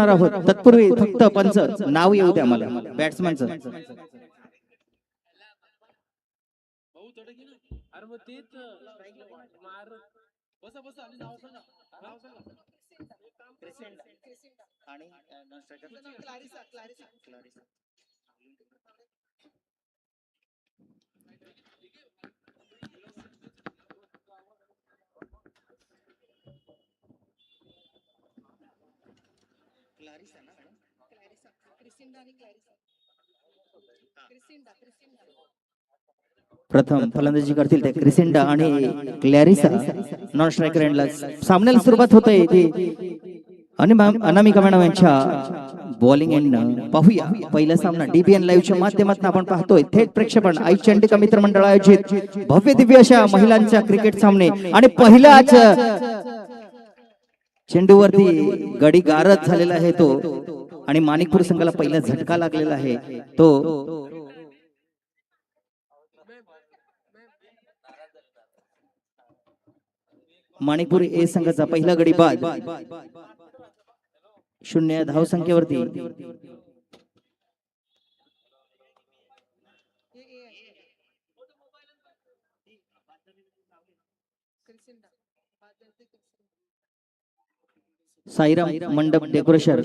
आहोत तत्पूर्वी फक्त पंच नाव येऊ द्या मला बॅट्समनचं. प्रथम फलंदाजी करतील ते क्रिसिंडा आणि क्लॅरिसा. नॉन स्ट्रायकर एंडला सामन्याला सुरुवात होते ती आणि अनामिका मॅडम यांच्या बॉलिंग एंड पाहूया. पहिला सामना डीबीएन लाईव्हच्या माध्यमातून आपण पाहतोय थेट प्रक्षेपण आई चंडिका मित्र मंडळ आयोजित भव्य दिव्य अशा महिलांचा क्रिकेट सामने आणि पहिलाच चेंडूवरती गडी गारद झालेला आहे तो आणि माणिकपूर संघाला पहिला झटका लागलेला आहे तो. माणिकपूर ए संघाचा पहिला गडी बाद 0 धावसंख्येवरती. साईराम मंडप डेकोरेशन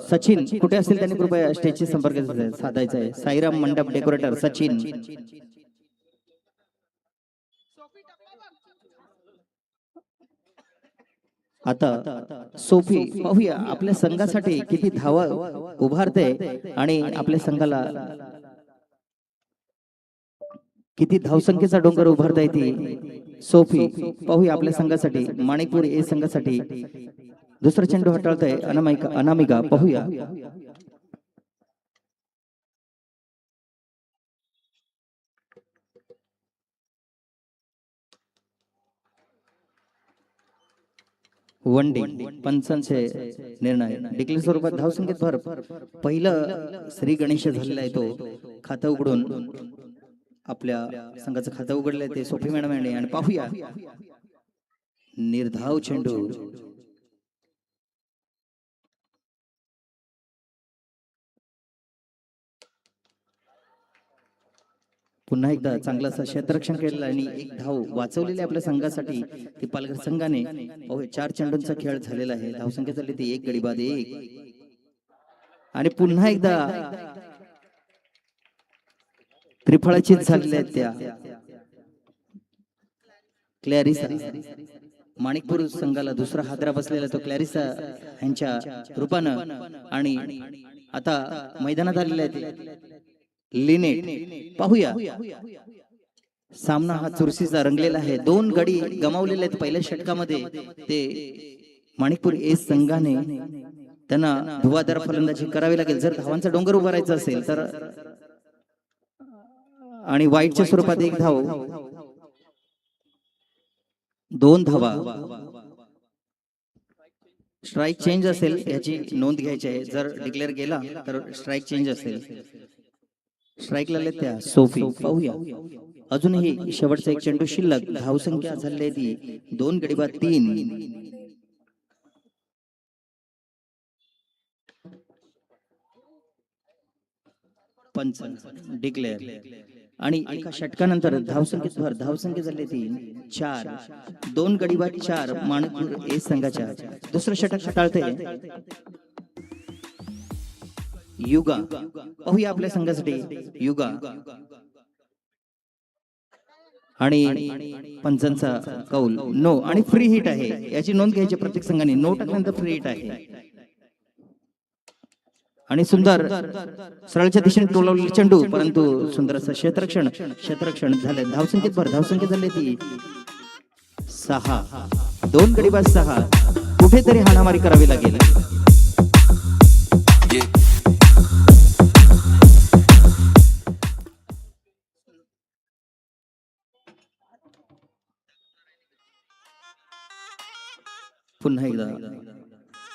सचिन कुठे असतील त्यांनी कृपया स्टेजशी संपर्क साधायचा आहे. साईराम मंडप डेकोरेटर सचिन. आता सोफी पाहूया आपल्या संघासाठी किती धावा उभारते आणि आपल्या संघाला किती धावसंख्येचा डोंगर उभारता येते. सोफी पाहूया आपल्या संघासाठी माणिकपूर ए संघासाठी. दुसरा चेंडू हाताळतोय अनामिका पाहूया. वन डे पंचांचे निर्णय डिक्लेअर स्वरूपात धावसंख्येत भर. पहिलं श्री गणेश झालेला आहे तो खातं उघडून आपल्या संघाचं खातं उघडलंय ते सोफी मॅडम यांनी. आणि पाहूया निर्धाव चेंडू पुन्हा एकदा चांगला क्षेत्ररक्षण केलेलं आणि एक धाव वाचवलेली आपल्या संघासाठी ती पालघर संघाने. 4 चेंडूंचा खेळ झालेला आहे. धावसंख्या झाली ती 1 गडी बाद 1. आणि पुन्हा एकदा त्रिफळाचीत झालेल्या आहेत त्या क्लॅरिसा. माणिकपूर संघाला दुसरा हादरा बसलेला तो क्लॅरिसा यांच्या रूपानं. आणि आता मैदानात आलेले आहेत लिनेट. पाहूया सामना हा चुरशीचा रंगलेला आहे. 2 गडी गमावलेले आहेत पहिल्या षटकामध्ये ते माणिकपूर ए संघाने. त्यांना धुवाधार फलंदाजी करावी लागेल जर धावांचा डोंगर उभारायचा असेल तर. आणि वाईटच्या स्वरूपात 1 धाव 2 धावा. स्ट्राईक चेंज असेल याची नोंद घ्यायची आहे. जर डिक्लेअर केला तर स्ट्राईक चेंज असेल. स्ट्राईकला आले त्या सोफी. पाहूया अजूनही शेवटचा 1 चेंडू शिल्लक. धावसंख्या झाली ती 2 गडी बाद 3. पंच डिक्लेअर. आणि एका षटकानंतर धावसंख्येत भर. धावसंख्या झाली ती 4 2 गडी बाद 4 माणिकपूर ए संघाच्या. दुसरं षटक हाताळते युगा. पाहूया आपल्या संघासाठी युगा. आणि पंचांचा कौल नो आणि फ्री हिट आहे याची नोंद घ्यायची प्रत्येक संघाने. नो टाकल्यानंतर फ्री हिट आहे. आणि सुंदर सरळच्या दिशेने टोलवलेला चेंडू परंतु सुंदर असं क्षेत्ररक्षण झालं. धावसंख्येत भर. धावसंख्या झाली ती 6 2 गडी बाद 6. कुठेतरी हाणामारी करावी लागेल. पुन्हा एकदा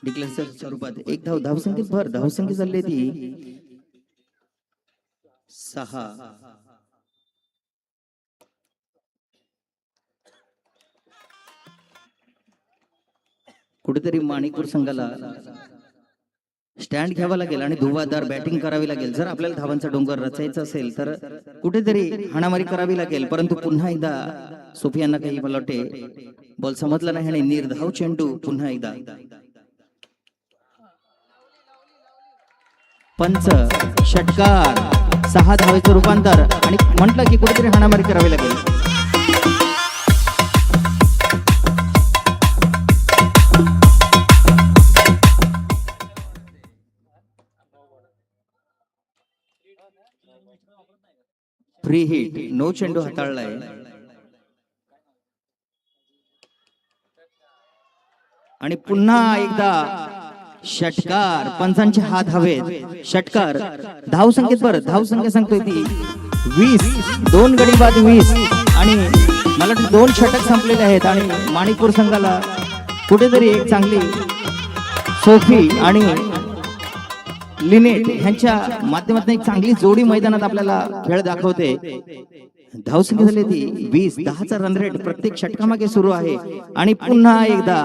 डिक्लेअर स्वरूपात 1 धाव. धावसंख्येत भर. धावसंख्या झाली ती 6. कुठेतरी माणिकपूर संघाला स्टँड घ्यावा लागेल आणि धुवाधार बॅटिंग करावी लागेल. जर आपल्याला धावांचा डोंगर रचायचा असेल तर कुठेतरी हाणामारी करावी लागेल. परंतु पुन्हा एकदा सोफियांना काही मला वाटते बॉल समजला नाही आणि निर्धाव चेंडू पुन्हा एकदा पंच षटकार 6 धावेचं रूपांतर आणि म्हटलं की कुठेतरी हाणामारी करावी लागेल. फ्री हिट, नो चेंडू हाताळलाय. आणि पुन्हा एकदा षटकार, पंचांचे हात हवेत. षटकार, धाव संख्येत परत धाव संख्या सांगतोय ती 20, 2 गडी बाद 20 आणि मला 2 षटक संपलेले आहेत. आणि माणिकपूर संघाला कुठेतरी एक चांगली सोफी आणि लिनेट ह्यांच्या माध्यमातून एक चांगली जोडी मैदानात आपल्याला खेळ दाखवते. धावसंख्या झाली ती 20, 10चा रन रेट प्रत्येक षटकामागे सुरू आहे. आणि पुन्हा एकदा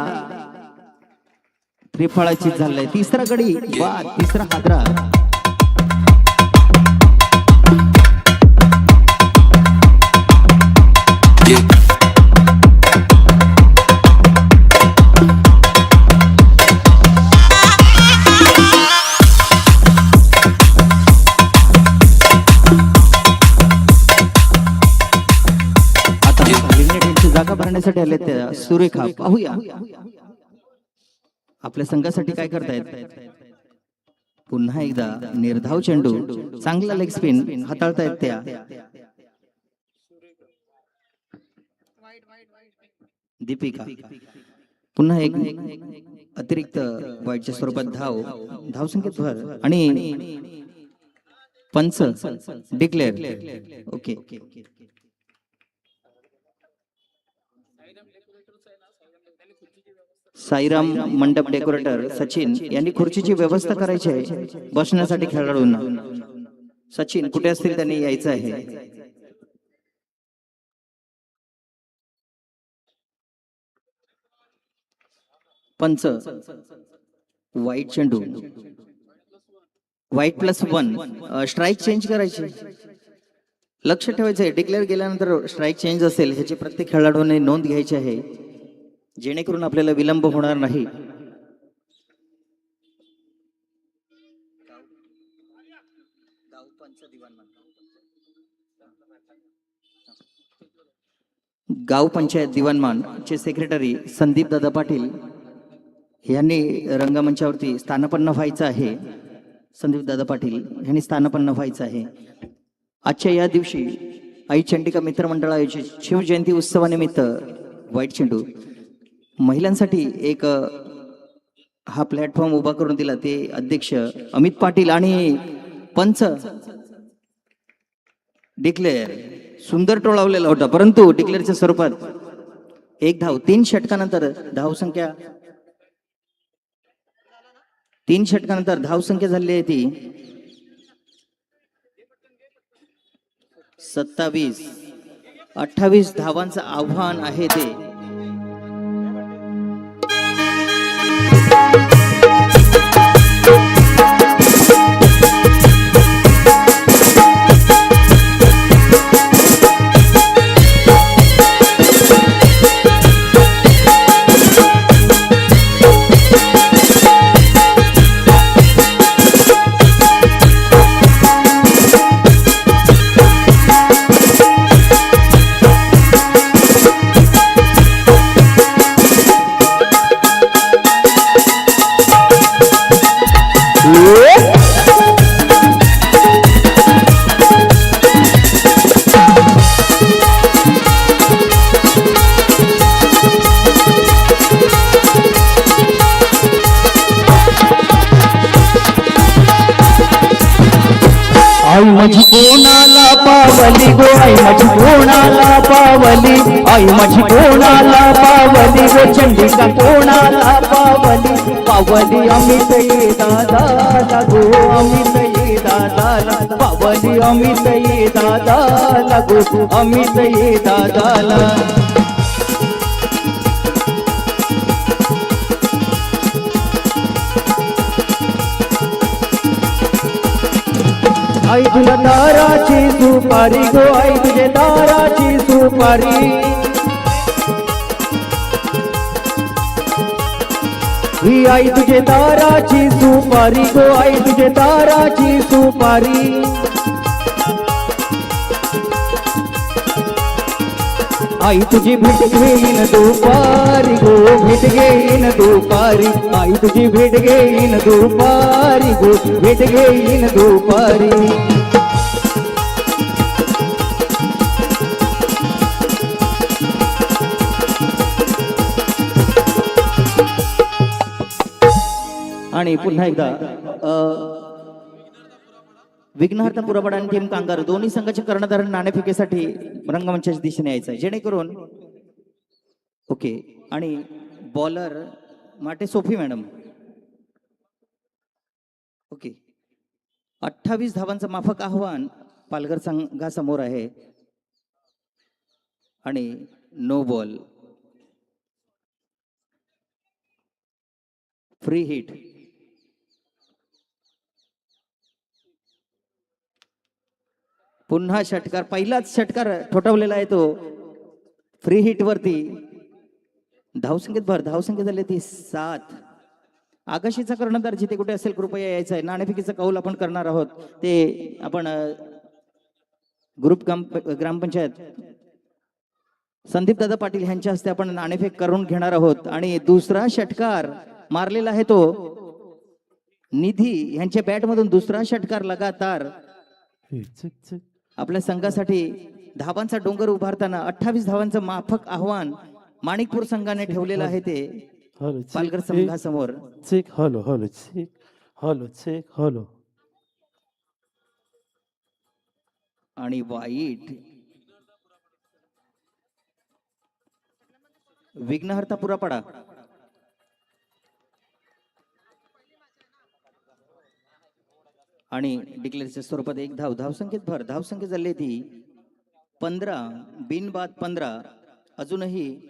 त्रिफळाची झालंय. तिसरा गडी बाद, तिसरा हादरा. जागा भरण्यासाठी आले त्या सुरेखा. पाहूया आपल्या संघासाठी काय करतायत. पुन्हा एकदा निर्धाव चेंडू, चांगला लेग स्पिन हाताळतायत त्या. दीपिका पुन्हा एक अतिरिक्त वाईटच्या स्वरूपात धाव संख्येत भर आणि पंच डिक्लेअर. ओके, साईराम मंडप डेकोरेटर सचिन यांनी खुर्चीची व्यवस्था करायची आहे बसण्यासाठी खेळाडूंना. सचिन कुठे असतील त्यांनी यायचं आहे. पंच वाईट चेंडू, वाईट +1, स्ट्राईक चेंज करायची. लक्ष ठेवायचं आहे, डिक्लेअर केल्यानंतर स्ट्राईक चेंज असेल ह्याची प्रत्येक खेळाडूने नोंद घ्यायची आहे जेणेकरून आपल्याला विलंब होणार नाही. गाव पंचायत दिवाणमान चे सेक्रेटरी संदीप दादा पाटील यांनी रंगमंचावरती स्थानापन्न व्हायचं आहे. संदीप दादा पाटील यांनी स्थानापन्न व्हायचं आहे. आजच्या या दिवशी आई चंडिका मित्रमंडळ आयोजित शिवजयंती उत्सवानिमित्त वाईट चेंडू महिलांसाठी एक हा प्लॅटफॉर्म उभा करून दिला ते अध्यक्ष अमित पाटील आणि पंच डिक्लेअर. सुंदर टोळावलेला होता परंतु डिक्लेअरच्या स्वरूपात एक धाव. 3 षटकानंतर धाव संख्या 3 षटकानंतर धाव संख्या झाली आहे ती 27. 28 धावांचं आव्हान आहे ते. आई माझी कोणाला पावली गो, आई माझी कोणाला पावली, आई माझी कोणाला पावली गो, चंडिका कोणाला पावली. पावली अमित दादा गो, अमित दादा पावली, अमित दादा गो, अमित दादा. आई तुला दाराची सुपारी गो आई तुझे दाराची सुपारी ही आई तुझे दाराची सुपारी गो आई तुझे दाराची सुपारी आई तुझी भेट घेईन दुपारी गो भेट घेईन दुपारी आई तुझी भेट घेईन दुपारी गो भेट घेईन दुपारी आणि पुन्हा एकदा विघ्नहर्ता पुरबड आणि टीम कांगार दोन्ही संघाच्या कर्णधार नाणेफेकीसाठी रंगमंचाच्या दिशेने यायचं आहे जेणेकरून ओके आणि बॉलर माटे सोफी मॅडम ओके 28 धावांचं माफक आव्हान पालघर संघासमोर आहे आणि नो बॉल फ्री हिट पुन्हा षटकार पहिलाच षटकार ठोठावलेला आहे तो फ्री हिट वरती धावसंख्येत झाले ती 7 आकाशीचा कर्णधार जिथे कुठे असेल कृपया यायचं आहे नाणेफेकीचा कौल आपण करणार आहोत ते आपण ग्रामपंचायत संदीप दादा पाटील यांच्या हस्ते आपण नाणेफेक करून घेणार आहोत आणि दुसरा षटकार मारलेला आहे तो निधी यांच्या बॅट मधून दुसरा षटकार लगातार आपल्या संघासाठी धावांचा डोंगर उभारताना 28 धावांचं माफक आव्हान माणिकपूर संघाने ठेवलेलं आहे ते पालघर संघासमोर चेक हॅलो चेक हॅलो आणि वाईट विघ्नहर्ता पुरापाडा आणि डिक्लेअरच्या स्वरूपात एक धावसंख्येत झाली ती 15 बिनबाद 15 अजूनही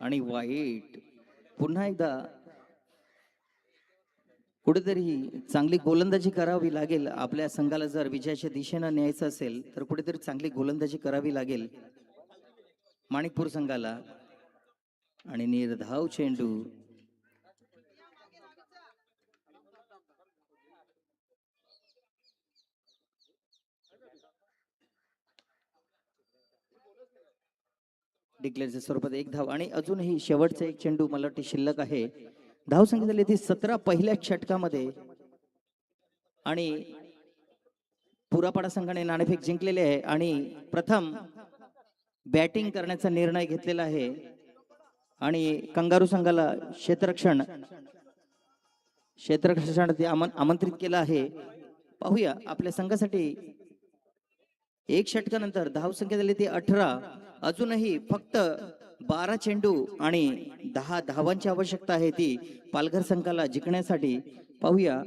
आणि वाईट पुन्हा एकदा कुठेतरी चांगली गोलंदाजी करावी लागेल आपल्या संघाला जर विजयाच्या दिशेनं न्यायचं असेल तर कुठेतरी चांगली गोलंदाजी करावी लागेल माणिकपूर संघाला आणि निर्धाव चेंडू डिक्लेअरच्या स्वरूपात एक धाव आणि अजूनही शेवटचा एक चेंडू मला वाटते शिल्लक आहे धाव संख्या झाली ती 17 पहिल्या षटकामध्ये आणि पुरापाडा संघाने नाणेफेक जिंकलेले आहे आणि प्रथम बॅटिंग करण्याचा निर्णय घेतलेला आहे आणि कंगारू संघाला क्षेत्ररक्षण आमंत्रित केलं आहे पाहूया आपल्या संघासाठी एक षटकानंतर धाव संख्या झाली ती 18 अजूनही फक्त 12 चेंडू आणि 10 धावांची आवश्यकता आहे ती पालघर संघाला जिंकण्यासाठी पाहूया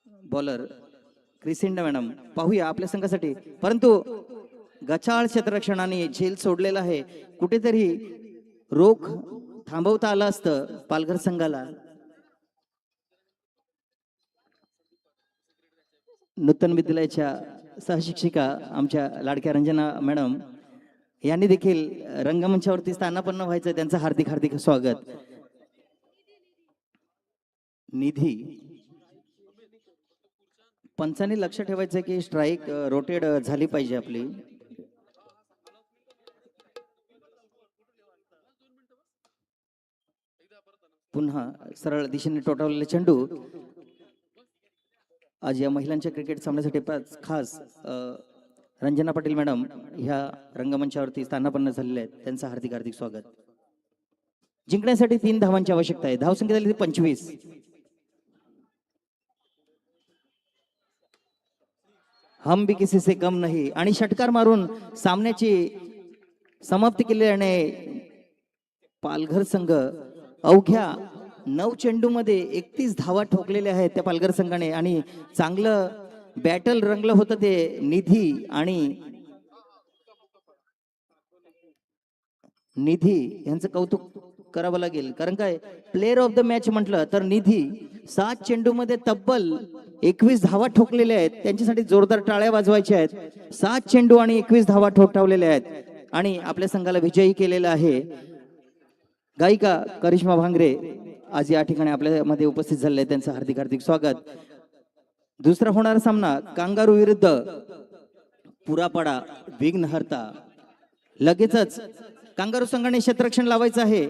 बॉलर क्रिसिंडा मॅडम पाहूया आपल्या संघासाठी परंतु गचाळ क्षेत्ररक्षणाने झेल सोडलेला आहे कुठेतरी रोख थांबवता आलं असतं पालघर संघाला नूतन विद्यालयाच्या सहशिक्षिका आमच्या लाडक्या रंजना मॅडम यांनी देखील रंगमंचावरती स्थानापन्न व्हायचं त्यांचं हार्दिक हार्दिक स्वागत निधी पंचांनी लक्ष ठेवायचं की स्ट्राईक रोटेट झाली पाहिजे आपली पुन्हा सरळ दिशेने टोटावलेले चेंडू आज या महिलांच्या क्रिकेट सामन्यासाठी खास रंजना पाटील मॅडम ह्या रंगमंचावरती स्थानापन्न झालेले आहेत त्यांचं हार्दिक हार्दिक स्वागत जिंकण्यासाठी 3 धावांची आवश्यकता आहे धावसंख्या झाली 25 हम भी किसी से कम नहीं आणि षटकार मारून सामन्याची समाप्ती केल्याने पालघर संघ अवघ्या 9 चेंडूमध्ये 31 धावा ठोकलेल्या आहेत त्या पालघर संघाने आणि चांगलं बॅटल रंगलं होतं ते निधी यांचं कौतुक करावं लागेल, कारण काय प्लेअर ऑफ द मॅच म्हटलं तर निधी 7 चेंडूमध्ये तब्बल 21 धावा ठोकलेल्या आहेत. त्यांच्यासाठी जोरदार टाळ्या वाजवायच्या आहेत. 7 चेंडू आणि 21 धावा ठोठावलेल्या आहेत आणि आपल्या संघाला विजयी केलेला आहे. गायिका करिश्मा भांगरे आज या ठिकाणी आपल्यामध्ये उपस्थित झालेले आहेत, त्यांचं हार्दिक हार्दिक स्वागत. दुसरा होणारा सामना कांगारू विरुद्ध पुरापाडा विघ्नहर्ता. लगेचच कांगारू संघाने क्षेत्ररक्षण लावायचं आहे.